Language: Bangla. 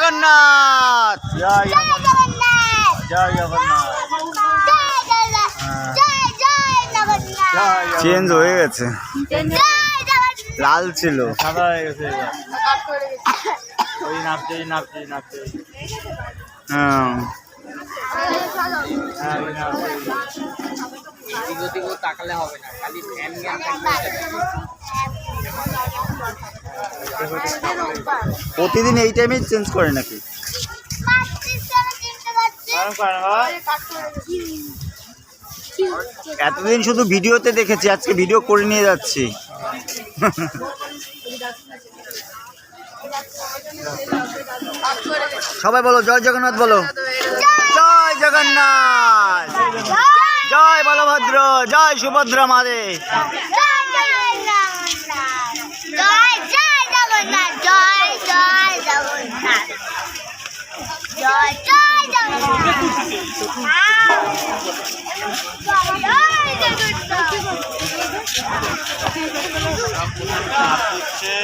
জগন্নাথ। জয় জগন্নাথ। জয় জগন্নাথ। চেঞ্জ হয়ে গেছে, লাল ছিল সাদা হয়ে গেছে এবার। ওই নাচছে নাচছে নাচছে। হ্যাঁ হ্যাঁ ওই নাচছে। তাকালে হবে না, খালি ফ্যান প্রতিদিন এই টাইমে চেঞ্জ করে নাকি? এতদিন শুধু ভিডিওতে দেখেছি, আজকে ভিডিও করে নিয়ে যাচ্ছি। সবাই বলো জয় জগন্নাথ, বলো জয় জগন্নাথ, জয় বলভদ্র, জয় সুভদ্রা মারে। হচ্ছে